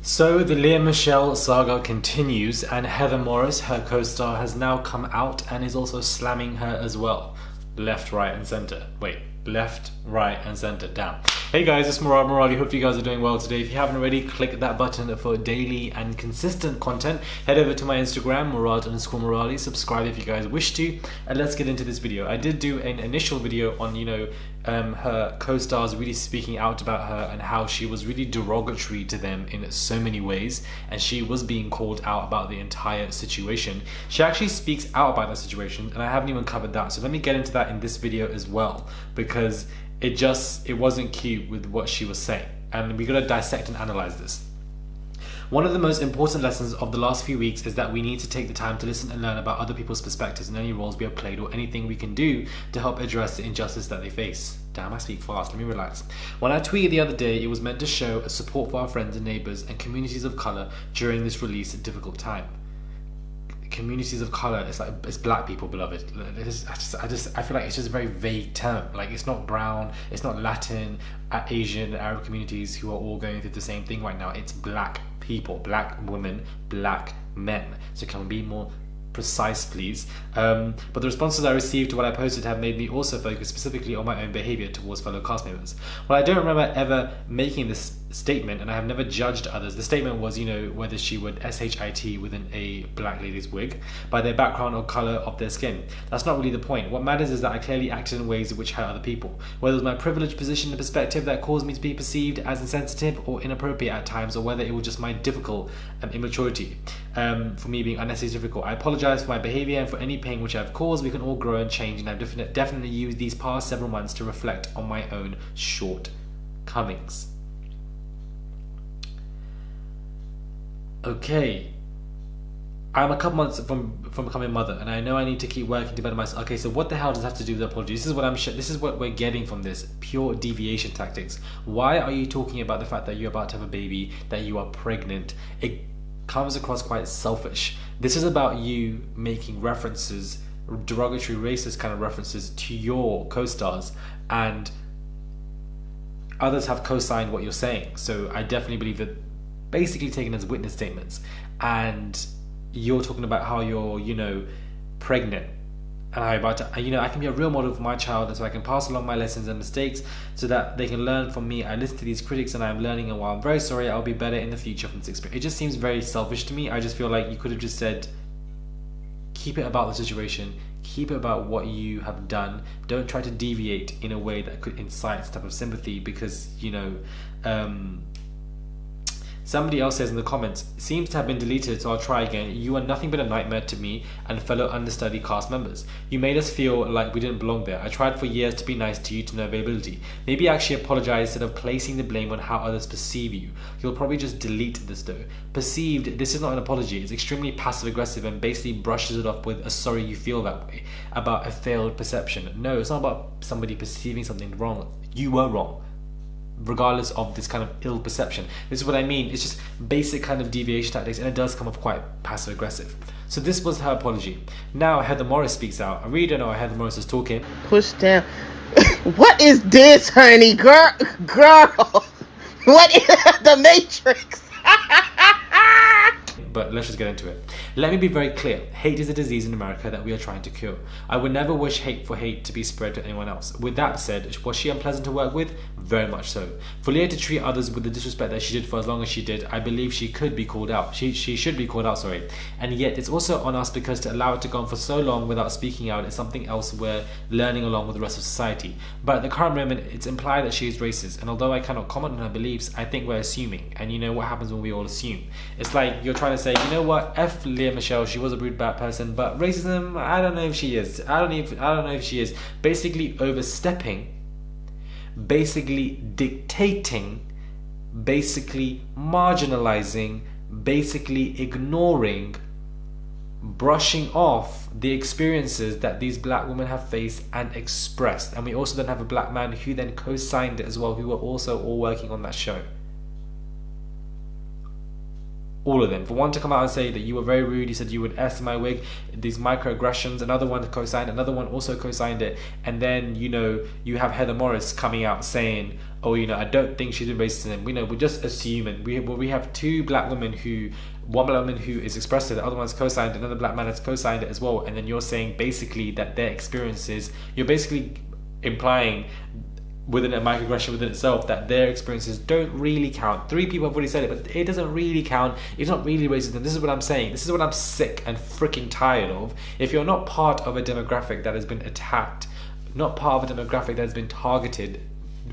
So the Lea Michele saga continues, and Heather Morris, her co-star, has now come out and is also slamming her as well. Left, right and center. Wait, left, right and center. Damn. Hey guys, it's Morali. Hope you guys are doing well today. If you haven't already, click that button for daily and consistent content. Head over to my Instagram, Morali. Subscribe if you guys wish to, and let's get into this video. I did do an initial video on, her co-stars really speaking out about her and how she was really derogatory to them in so many ways, and she was being called out about the entire situation. She actually speaks out about that situation, and I haven't even covered that, so let me get into that in this video as well, because it wasn't cute with what she was saying, and we gotta dissect and analyze this. One of the most important lessons of the last few weeks is that we need to take the time to listen and learn about other people's perspectives and any roles we have played or anything we can do to help address the injustice that they face. Damn, I speak fast, let me relax. When I tweeted the other day, it was meant to show a support for our friends and neighbours and communities of colour during this release at a difficult time. Communities of color, it's black people, beloved. I feel like it's just a very vague term. Like, it's not brown, it's not Latin, Asian, Arab communities who are all going through the same thing right now. It's black people, black women, black men. So can we be more precise, please? But the responses I received to what I posted have made me also focus specifically on my own behavior towards fellow cast members. Well, I don't remember ever making this statement, and I have never judged others. The statement was, whether she would SHIT within a black lady's wig by their background or color of their skin. That's not really the point. What matters is that I clearly acted in ways which hurt other people. Whether it was my privileged position and perspective that caused me to be perceived as insensitive or inappropriate at times, or whether it was just my difficult immaturity for me being unnecessarily difficult. I apologize for my behavior and for any pain which I've caused. We can all grow and change, and I've definitely used these past several months to reflect on my own shortcomings. Okay, I'm a couple months from becoming a mother, and I know I need to keep working to better myself. Okay, so what the hell does that have to do with the apology? This is what we're getting from this: pure deviation tactics. Why are you talking about the fact that you're about to have a baby, that you are pregnant? It comes across quite selfish. This is about you making references, derogatory, racist kind of references to your co-stars, and others have co-signed what you're saying. So I definitely believe that basically taken as witness statements, and you're talking about how you're pregnant, and how you're about to I can be a real model for my child, and so I can pass along my lessons and mistakes so that they can learn from me. I listen to these critics and I'm learning, and while I'm very sorry, I'll be better in the future from this experience. It just seems very selfish to me. I just feel like you could have just said, keep it about the situation, keep it about what you have done. Don't try to deviate in a way that could incite some type of sympathy, because somebody else says in the comments, seems to have been deleted, so I'll try again. You are nothing but a nightmare to me and fellow understudy cast members. You made us feel like we didn't belong there. I tried for years to be nice to you to no availability. Maybe actually apologize instead of placing the blame on how others perceive you. You'll probably just delete this though. Perceived, this is not an apology. It's extremely passive aggressive and basically brushes it off with a sorry you feel that way about a failed perception. No, it's not about somebody perceiving something wrong. You were wrong, regardless of this kind of ill perception. This is what I mean. It's just basic kind of deviation tactics, and it does come off quite passive aggressive. So this was her apology. Now Heather Morris speaks out. I really don't know why Heather Morris is talking. Push down. What is this, honey? Girl, what is the Matrix? But let's just get into it. Let me be very clear. Hate is a disease in America that we are trying to cure. I would never wish hate for hate to be spread to anyone else. With that said, was she unpleasant to work with? Very much so. For Lea to treat others with the disrespect that she did for as long as she did, I believe she could be called out. She should be called out, sorry. And yet it's also on us, because to allow it to go on for so long without speaking out is something else we're learning along with the rest of society. But at the current moment, it's implied that she is racist, and although I cannot comment on her beliefs, I think we're assuming. And you know what happens when we all assume? It's like you're trying to say, you know what, F Lea Michele, she was a rude bad person, but racism, I don't know if she is. I don't know if she is. Basically overstepping, basically dictating, basically marginalizing, basically ignoring, brushing off the experiences that these black women have faced and expressed. And we also then have a black man who then co-signed it as well, who were also all working on that show. All of them. For one to come out and say that you were very rude, you said you would S in my wig, these microaggressions, another one co-signed, another one also co-signed it, and then, you know, you have Heather Morris coming out saying, oh, you know, I don't think she's been racist, and we're just assuming. We have two black women one black woman who is expressed it, the other one's co-signed, another black man has co-signed it as well, and then you're saying basically that their experiences, you're basically implying within a microaggression within itself that their experiences don't really count. 3 people have already said it, but it doesn't really count. It's not really racism. This is what I'm saying. This is what I'm sick and freaking tired of. If you're not part of a demographic that has been attacked, not part of a demographic that has been targeted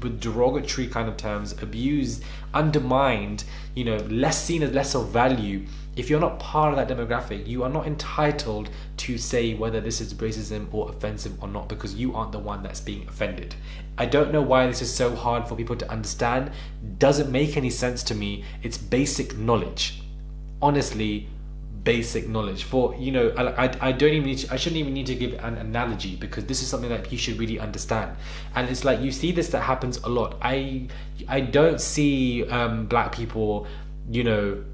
with derogatory kind of terms, abused, undermined, you know, less seen as less of value, if you're not part of that demographic, you are not entitled to say whether this is racism or offensive or not, because you aren't the one that's being offended. I don't know why this is so hard for people to understand. Doesn't make any sense to me. It's basic knowledge. Honestly, basic knowledge. For, you know, I shouldn't even need to give an analogy, because this is something that you should really understand. And it's like, you see this, that happens a lot. I don't see black people, you know,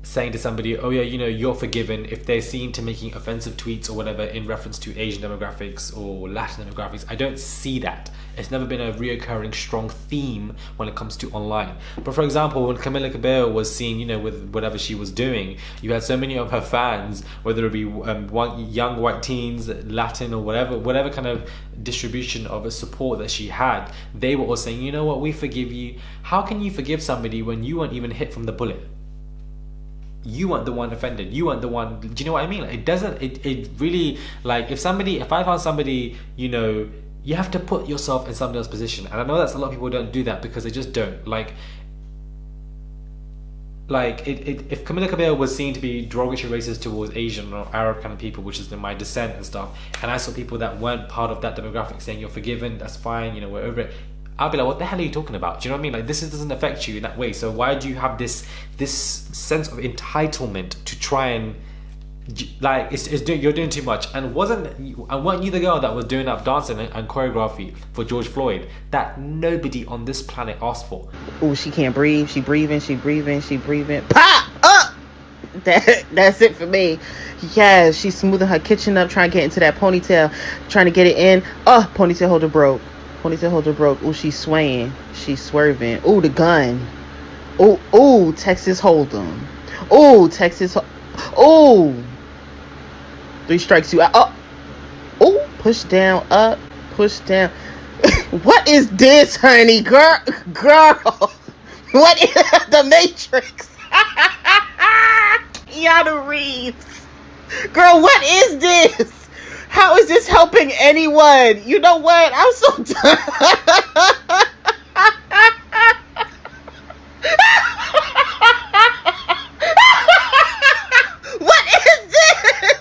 saying to somebody, oh yeah, you know, you're forgiven, if they're seen to making offensive tweets or whatever in reference to Asian demographics or Latin demographics. I don't see that. It's never been a reoccurring strong theme when it comes to online. But for example, when Camila Cabello was seen, you know, with whatever she was doing, you had so many of her fans, whether it be young white teens, Latin, or whatever kind of distribution of a support that she had, they were all saying, you know what, we forgive you. How can you forgive somebody when you weren't even hit from the bullet? You weren't the one offended. You weren't the one. Do you know what I mean? Like, it really, like, if I found somebody, you know, you have to put yourself in somebody else's position. And I know that's a lot of people don't do that because they just don't. Like if Camila Cabello was seen to be derogatory racist towards Asian or Arab kind of people, which is my descent and stuff, and I saw people that weren't part of that demographic saying you're forgiven, that's fine, you know, we're over it, I'll be like, what the hell are you talking about? Do you know what I mean? Like, this doesn't affect you in that way. So why do you have this sense of entitlement to try and, like, you're doing too much? And weren't you the girl that was doing up dancing and choreography for George Floyd that nobody on this planet asked for? Oh, she can't breathe. She breathing. Pop up. That's it for me. Yes, she's smoothing her kitchen up, trying to get into that ponytail, trying to get it in. Oh, ponytail holder broke. Oh, she's swaying. She's swerving. Oh, the gun. Oh, Texas Hold'em. Oh, 3 strikes you out. Oh, push down, up, push down. What is this, honey? Girl. What is the Matrix? Keanu Reeves. Girl, what is this? How is this helping anyone? You know what? I'm so done. What is this?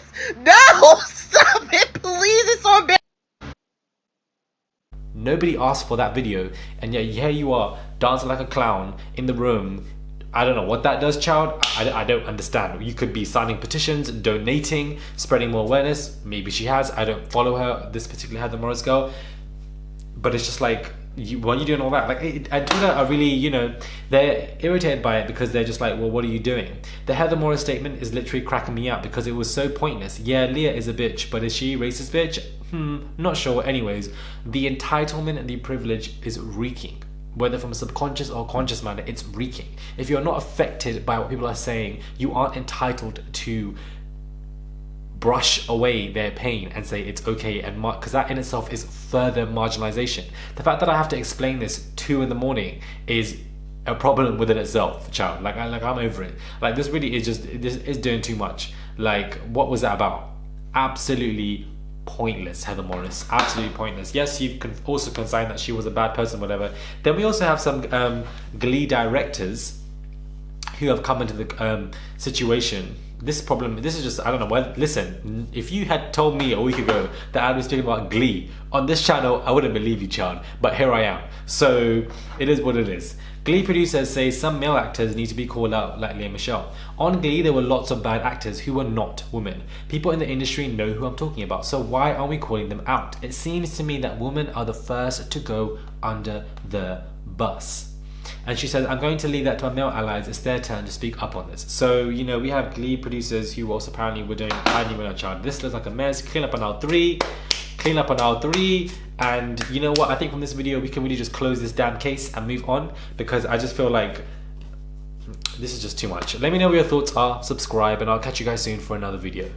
No, stop it, please. It's so bad. Nobody asked for that video, and yet here you are dancing like a clown in the room. I don't know what that does, child. I don't understand. You could be signing petitions, donating, spreading more awareness. Maybe she has. I don't follow her, this particular Heather Morris girl. But it's just like, when you're doing all that, like, Twitter are really, you know, they're irritated by it because they're just like, well, what are you doing? The Heather Morris statement is literally cracking me up because it was so pointless. Yeah, Lea is a bitch, but is she a racist bitch? Not sure. Anyways, the entitlement and the privilege is reeking. Whether from a subconscious or conscious manner, it's reeking. If you're not affected by what people are saying, you aren't entitled to brush away their pain and say it's okay, and because that in itself is further marginalization. The fact that I have to explain this 2 a.m. is a problem within itself, child. Like I'm over it. Like, this really is this is doing too much. Like, what was that about? Absolutely pointless, Heather Morris. Absolutely pointless. Yes, you can also consign that she was a bad person, whatever. Then we also have some Glee directors who have come into the situation. This is just, I don't know. Listen, if you had told me a week ago that I'd be speaking about Glee on this channel, I wouldn't believe you, child. But here I am. So it is what it is. Glee producers say some male actors need to be called out, like Lea Michele. On Glee, there were lots of bad actors who were not women. People in the industry know who I'm talking about, so why aren't we calling them out? It seems to me that women are the first to go under the bus. And she says, I'm going to leave that to my male allies. It's their turn to speak up on this. So, you know, we have Glee producers who also apparently were doing I Knew When a Child. This looks like a mess. Clean up on aisle 3. Clean up on aisle 3. And you know what? I think from this video, we can really just close this damn case and move on, because I just feel like this is just too much. Let me know what your thoughts are. Subscribe, and I'll catch you guys soon for another video.